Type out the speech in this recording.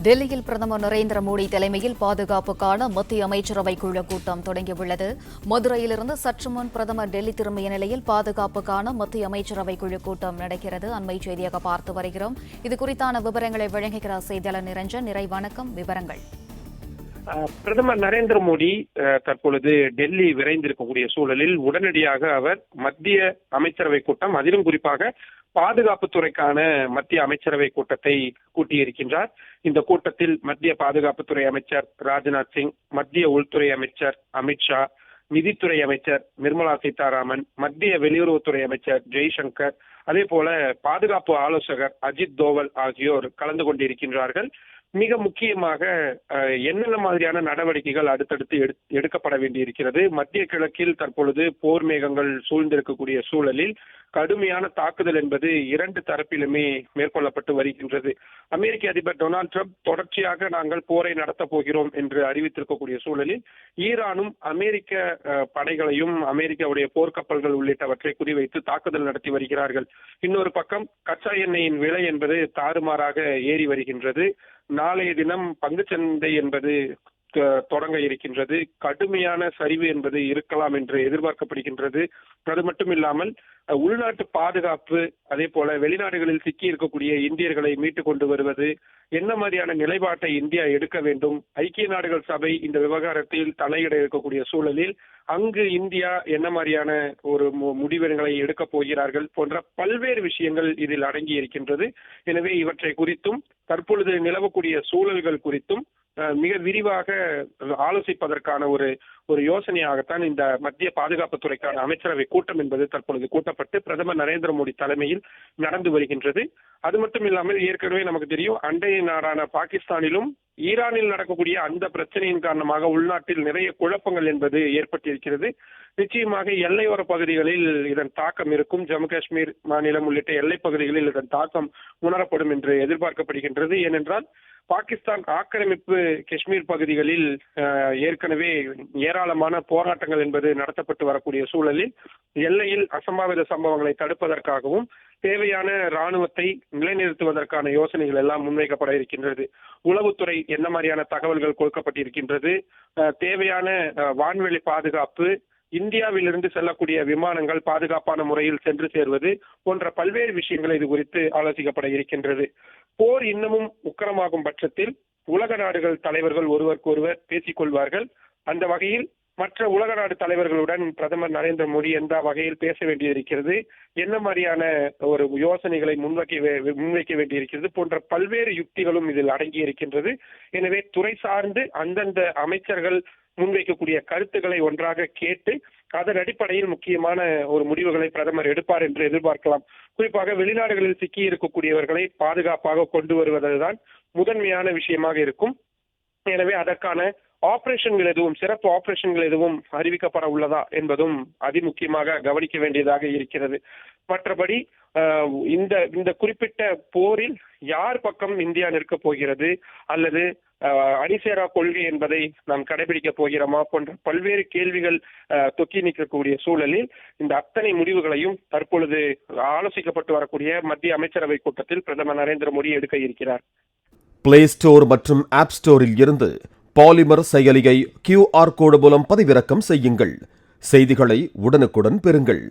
டெல்லியில் பிரதமர் நரேந்திர மோடி தலைமையில் பாதுகாப்புக்கான மத்திய அமைச்சரவை குழு கூட்டம் தொடங்கியுள்ளது. மதுரையிலிருந்து சற்று முன் பிரதமர் டெல்லி திரும்பிய நிலையில் பாதுகாப்புக்கான மத்திய அமைச்சரவை குழு கூட்டம் நடக்கிறது. அண்மை செய்தியாக பார்த்து வருகிறோம். இதுகுறித்தான விவரங்களை வழங்குகிறார் செய்தியாளர் நிரஞ்சன். வணக்கம், விவரங்கள். பிரதமர் நரேந்திர மோடி தற்பொழுது டெல்லி விரைந்திருக்கக்கூடிய சூழலில் உடனடியாக அவர் மத்திய அமைச்சரவை கூட்டம், அதிலும் குறிப்பாக பாதுகாப்புத்துறைக்கான மத்திய அமைச்சரவை கூட்டத்தை கூட்டியிருக்கின்றார். இந்த கூட்டத்தில் மத்திய பாதுகாப்புத்துறை அமைச்சர் ராஜ்நாத் சிங், மத்திய உள்துறை அமைச்சர் அமித்ஷா, நிதித்துறை அமைச்சர் நிர்மலா சீதாராமன், மத்திய வெளியுறவுத்துறை அமைச்சர் ஜெய்சங்கர், அதே போல பாதுகாப்பு ஆலோசகர் அஜித் தோவல் ஆகியோர் கலந்து கொண்டிருக்கின்றார்கள். மிக முக்கியமாக என்னென்ன மாதிரியான நடவடிக்கைகள் அடுத்தடுத்து எடுக்கப்பட வேண்டியிருக்கிறது. மத்திய கிழக்கில் தற்பொழுது போர் மேகங்கள் சூழ்ந்திருக்கக்கூடிய சூழலில் கடுமையான தாக்குதல் என்பது இரண்டு தரப்பிலுமே மேற்கொள்ளப்பட்டு வருகின்றது. அமெரிக்க அதிபர் டொனால்டு டிரம்ப் தொடர்ச்சியாக நாங்கள் போரை நடத்தப் போகிறோம் என்று அறிவித்திருக்கக்கூடிய சூழலில் ஈரானும் அமெரிக்க படைகளையும் அமெரிக்காவுடைய போர்க்கப்பல்கள் உள்ளிட்டவற்றை குறிவைத்து தாக்குதல் நடத்தி வருகிறார்கள். இன்னொரு பக்கம் கச்சா எண்ணெயின் விலை என்பது தாறுமாறாக ஏறி வருகின்றது. நாளைய தினம் பங்குச்சந்தை என்பது தொடங்க இருக்கின்றது. கடுமையான சரிவு என்பது இருக்கலாம் என்று எதிர்பார்க்கப்படுகின்றது. அது மட்டும் இல்லாமல் உள்நாட்டு பாதுகாப்பு, அதே போல வெளிநாடுகளில் சிக்கி இருக்கக்கூடிய இந்தியர்களை மீட்டுக் கொண்டு வருவது, என்ன மாதிரியான நிலைப்பாட்டை இந்தியா எடுக்க வேண்டும், ஐக்கிய நாடுகள் சபை இந்த விவகாரத்தில் தலையிட இருக்கக்கூடிய சூழலில் அங்கு இந்தியா என்ன மாதிரியான ஒரு முடிவுகளை எடுக்கப் போகிறார்கள் போன்ற பல்வேறு விஷயங்கள் இதில் அடங்கி இருக்கின்றது. எனவே இவற்றை குறித்தும் தற்பொழுது நிலவக்கூடிய சூழல்கள் குறித்தும் மிக விரிவாக ஆலோசிப்பதற்கான ஒரு யோசனையாகத்தான் இந்த மத்திய பாதுகாப்புத்துறைக்கான அமைச்சரவை கூட்டம் என்பது தற்பொழுது கூட்டப்பட்டு பிரதமர் நரேந்திர மோடி தலைமையில் நடந்து வருகின்றது. அது மட்டும் இல்லாமல் ஏற்கனவே நமக்கு தெரியும், அண்டை நாடான பாகிஸ்தானிலும் ஈரானில் நடக்கக்கூடிய அந்த பிரச்சனையின் காரணமாக உள்நாட்டில் நிறைய குழப்பங்கள் என்பது ஏற்பட்டிருக்கிறது. நிச்சயமாக எல்லையோர பகுதிகளில் இதன் தாக்கம் இருக்கும். ஜம்மு காஷ்மீர் மாநிலம் உள்ளிட்ட எல்லை பகுதிகளில் இதன் தாக்கம் உணரப்படும் என்று எதிர்பார்க்கப்படுகின்றது. ஏனென்றால் பாகிஸ்தான் ஆக்கிரமிப்பு காஷ்மீர் பகுதிகளில் ஏற்கனவே ஏராளமான போராட்டங்கள் என்பது நடத்தப்பட்டு வரக்கூடிய சூழலில் எல்லையில் அசம்பாவித சம்பவங்களை தடுப்பதற்காகவும் தேவையான ராணுவத்தை நிலைநிறுத்துவதற்கான யோசனைகள் எல்லாம் முன்வைக்கப்பட இருக்கின்றது. உளவுத்துறை என்ன மாதிரியான தகவல்கள் கொடுக்கப்பட்டிருக்கின்றது, தேவையான வான்வெளி பாதுகாப்பு, இந்தியாவிலிருந்து செல்லக்கூடிய விமானங்கள் பாதுகாப்பான முறையில் சென்று சேர்வது போன்ற பல்வேறு விஷயங்கள் இது குறித்து ஆலோசிக்கப்பட இருக்கின்றது. போர் இன்னமும் உக்கிரமாகும் பட்சத்தில் உலக நாடுகள் தலைவர்கள் ஒருவருக்கொருவர் பேசிக் கொள்வார்கள். அந்த வகையில் மற்ற உலக நாடு தலைவர்களுடன் பிரதமர் நரேந்திர மோடி எந்த வகையில் பேச வேண்டியிருக்கிறது, என்ன மாதிரியான ஒரு யோசனைகளை முன்வைக்க வேண்டியிருக்கிறது போன்ற பல்வேறு யுக்திகளும் இதில் அடங்கி இருக்கின்றது. எனவே துறை சார்ந்து அந்தந்த அமைச்சர்கள் முன்வைக்கக்கூடிய கருத்துக்களை ஒன்றாக கேட்டு அதன் அடிப்படையில் முக்கியமான ஒரு முடிவுகளை பிரதமர் எடுப்பார் என்று எதிர்பார்க்கலாம். குறிப்பாக வெளிநாடுகளில் சிக்கி இருக்கக்கூடியவர்களை பாதுகாப்பாக கொண்டு வருவதுதான் முதன்மையான விஷயமாக இருக்கும். எனவே அதற்கான ஆபரேஷன்கள் எதுவும், சிறப்பு ஆபரேஷன்கள் எதுவும் அறிவிக்கப்பட உள்ளதா என்பதும் அதிமுக்கியமாக கவனிக்க வேண்டியதாக இருக்கிறது. மற்றபடி இந்த குறிப்பிட்ட போரில் யார் பக்கம் இந்தியா நிற்கப் போகிறது, அல்லது அணிசேரா கொள்கை என்பதை நாம் கடைபிடிக்க போகிறோமா போன்ற பல்வேறு கேள்விகள் தொக்கி நிற்கக்கூடிய சூழலில் இந்த அத்தனை முடிவுகளையும் தற்பொழுது ஆலோசிக்கப்பட்டு வரக்கூடிய மத்திய அமைச்சரவை கூட்டத்தில் பிரதமர் நரேந்திர மோடி எடுக்க இருக்கிறார். பிளே ஸ்டோர் மற்றும் ஆப் ஸ்டோரில் இருந்து பாலிமர் செயலியை QR கோடு மூலம் பதிவிறக்கம் செய்யுங்கள். செய்திகளை உடனுக்குடன் பெறுங்கள்.